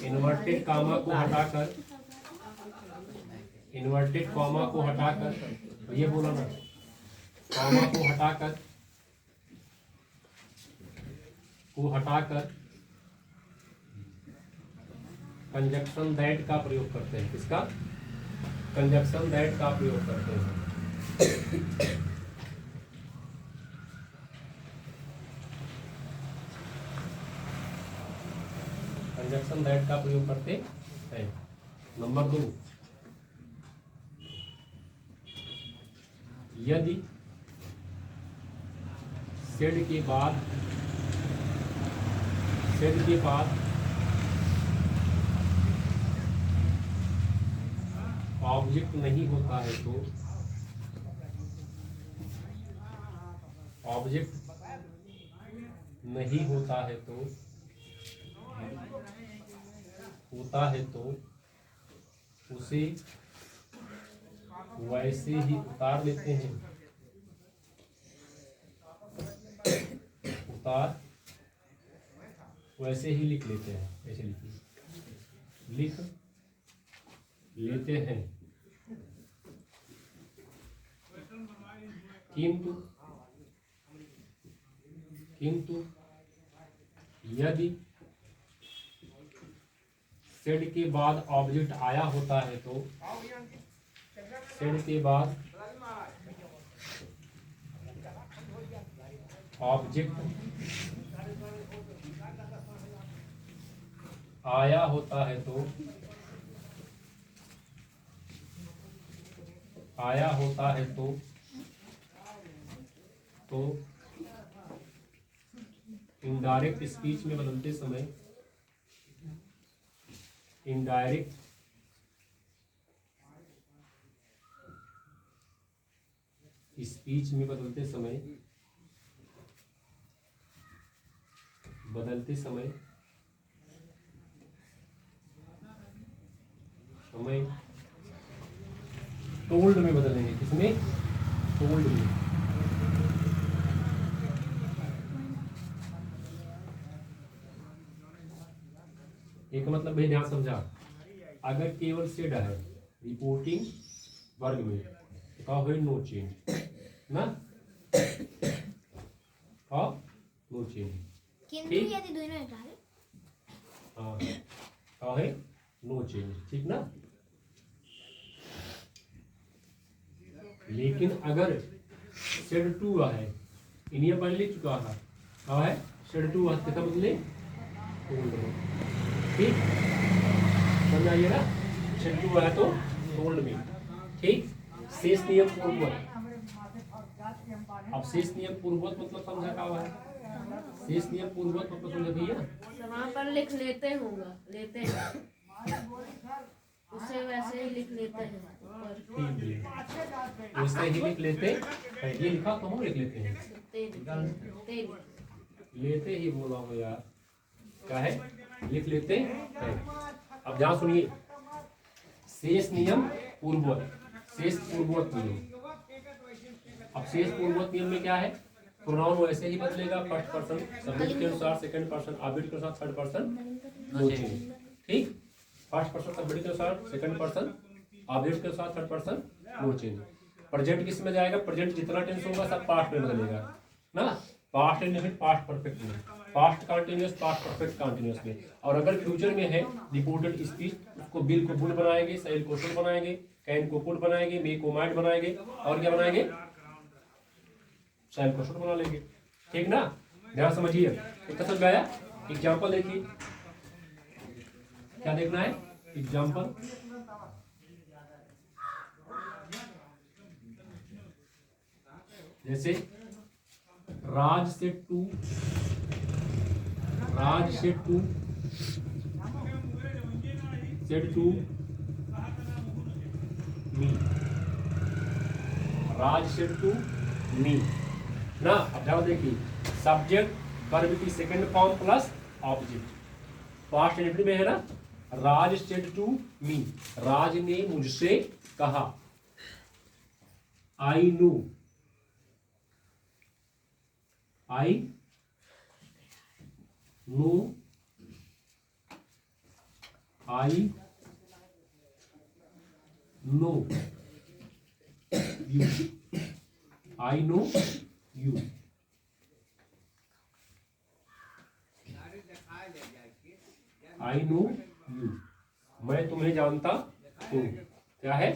Inverted comma को हटाकर, inverted comma को हटाकर, ये बोलो ना, कॉमा को हटाकर कंजक्शन दैट का प्रयोग करते हैं। किसका? कंजक्शन दैट का प्रयोग करते हैं। कंजक्शन दैट का प्रयोग करते हैं। नंबर 2, यदि सेड के बाद ऑब्जेक्ट नहीं होता है तो, ऑब्जेक्ट नहीं होता है तो, उसे वैसे ही उतार लेते हैं, वैसे ही लिख लेते हैं। ऐसे लिखिए, लिख लेते हैं। किंतु यदि सेड के बाद ऑब्जेक्ट आया होता है तो, सेड के बाद ऑब्जेक्ट आया होता है तो, इनडायरेक्ट स्पीच में बदलते समय, इनडायरेक्ट स्पीच में बदलते समय टोल्ड में बदलेंगे। किसमें? टोल्ड में। एक मतलब भाई ध्यान समझा, अगर केवल सेड है रिपोर्टिंग वर्ग में तो क्या हो, नो चेंज ना, नो चेंज। किंतु यदि दोनों एक है, हाँ क्या है, नो चेंज, ठीक ना। लेकिन अगर सेड 2 है, इन्हें पढ़ ले चुका था, क्या है, सेड 2 है तो बदले टोल्ड में। ठीक, समझ आइए ना, सेड 2 है तो टोल्ड में। ठीक, शेष नियम पूर्ववत। अब शेष नियम पूर्ववत मतलब समझा क्या हुआ है? शेष नियम पूर्ववत मतलब समझ भैया, वहाँ पर लिख लेते होगा, लेते हैं उसे वैसे ही लिख लेते हैं। ठीक है, वैसे ही लिख लेते हैं। ये लिखा तो हम लिख लेते हैं, लेते ही बोला हो यार, क्या है, लिख लेते हैं। अब ध्यान सुनिए, शेष नियम पूर्ववत, शेष पूर्ववत नियम। अब शेष पूर्ववत नियम में क्या है, प्रोनाउन वैसे ही बदलेगा, फर्स्ट पर्सन सब्जेक्ट के अनुसार, सेकंड पर्सन ऑब्जेक्ट के अनुसार, थर्ड पर्सन नो चेंज। ठीक, फर्स्ट पर्सन सब्जेक्ट के अनुसार, सेकंड पर्सन ऑब्जेक्ट के अनुसार, third person no change. Present किस में जाएगा, प्रेजेंट जितना टेंस होगा सब पास्ट में बदलेगा ना, पास्ट इंडेफिनिट, पास्ट परफेक्ट में, past continuous, past perfect continuous में। और अगर फ्यूचर में है रिपोर्टेड स्पीच, उसको बिल को बुल बनाएंगे, सेल को शुड बनाएंगे, कैन को कुड बनाएंगे, मे को माइट बनाएंगे, और क्या बनाएंगे, सेल को शुड बना लेंगे। ठीक ना, ध्यान समझिए। कितना समझ आया? एग्जाम्पल देखिए, क्या देखना है, एग्जाम्पल। जैसे राज से to said to me, Raj said to me ना। अब ध्यान देखिए, सब्जेक्ट वर्ब की second form plus object, past indefinite में है ना, राज सेड टू मी, राज ने मुझसे कहा, I know, I know you, I know you. I know you, मैं तुम्हें जानता हूँ। क्या है?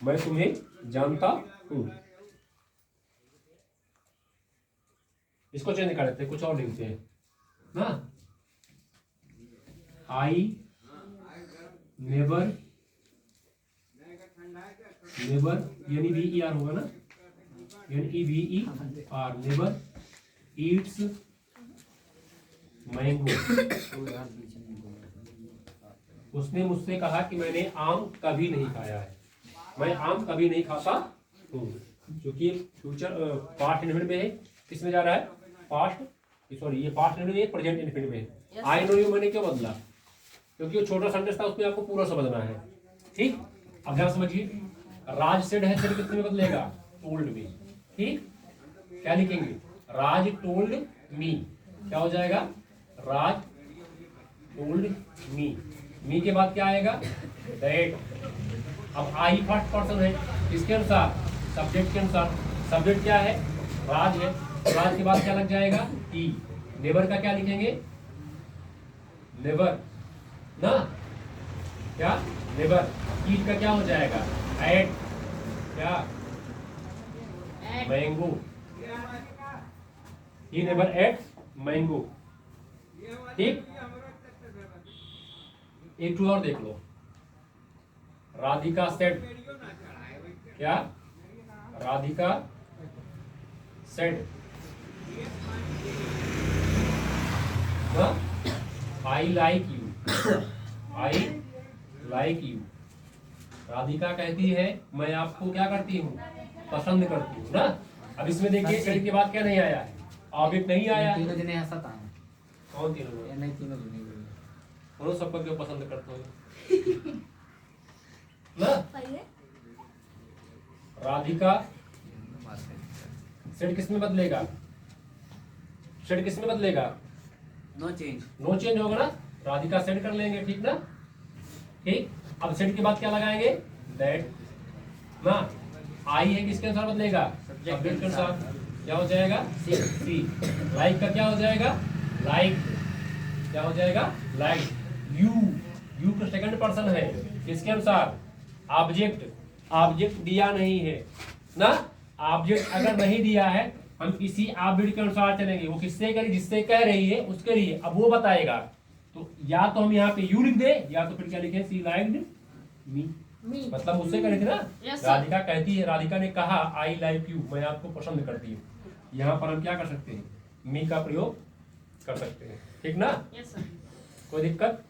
मैं तुम्हें जानता हूँ। इसको चेंज कर देते हैं, कुछ और लिखते हैं ना। आई नेवर, नेवर यानी VER होगा ना, NEVER, नेवर ईट्स मैंगो। उसने मुझसे कहा कि मैंने आम कभी नहीं खाया है। मैं आम कभी नहीं खाता हूँ, क्योंकि फ्यूचर पास्ट इन्फिनिट में है। किसमें जा रहा है? पास्ट, सॉरी ये पास्ट इन्फिनिट में, प्रेजेंट इन्फिनिट में। आई नो यू मैंने क्यों बदला? क्योंकि वो छोटा सेंटेंस था, उसमें आपको पूरा समझना है। ठीक, अब ध्यान समझिए। राज सेड है, सेड कितने में बदलेगा? Told me. ठीक, क्या लिखेंगे? राज टोल्ड मी। क्या हो जाएगा? राज टोल्ड मी। मी के बाद क्या आएगा? दैट। अब आई फर्स्ट पर्सन है, किसके अनुसार? सब्जेक्ट के अनुसार। सब्जेक्ट क्या है? राज है। राज के बाद क्या लग जाएगा? ई। नेवर का क्या लिखेंगे? नेवर ना, क्या? नेवर। ईट का क्या हो जाएगा? एट। क्या? Mango. He never ate mango. ठीक, एक टू और देख लो। राधिका सेड, क्या? Radhika said I like you, I like you. Radhika कहती है मैं आपको क्या करती हूँ? पसंद करती हूँ ना। अब इसमें देखिए सेड के बाद क्या नहीं आया है? ऑब्जेक्ट नहीं आया। तीनों जने हंसत आए। कौन तीनों? ये नहीं, तीनों जने उन्होंने सबको क्यों पसंद करते हो ना? पहले राधिका सेड किस में बदलेगा? सेड किस में बदलेगा? No change. नो चेंज होगा ना। राधिका सेड कर लेंगे, ठीक ना। ठीक, अब सेड के बाद क्या लगाएंगे? दैट ना। आई है, किसके अनुसार बदलेगा? सब्जेक्ट के अनुसार। क्या हो जाएगा? सी। लाइक का क्या हो जाएगा? लाइक। क्या हो जाएगा? लाइक। यू, यू का सेकंड पर्सन है, किसके अनुसार? ऑब्जेक्ट। ऑब्जेक्ट दिया नहीं है ना। ऑब्जेक्ट अगर नहीं दिया है, हम इसी ऑब्जेक्ट के अनुसार चलेंगे। वो किससे करी? जिससे कह रही है उसके लिए। अब वो बताएगा, तो या तो हम यहाँ पे यू लिख दे, या तो फिर क्या लिखे? सी लाइक्ड मी। मतलब मुझसे कह रही थी ना। Yes, sir. राधिका कहती है, राधिका ने कहा आई लाइक यू, मैं आपको पसंद करती हूँ। यहाँ पर हम क्या कर सकते हैं? मी का प्रयोग कर सकते हैं। ठीक ना? Yes sir. कोई दिक्कत?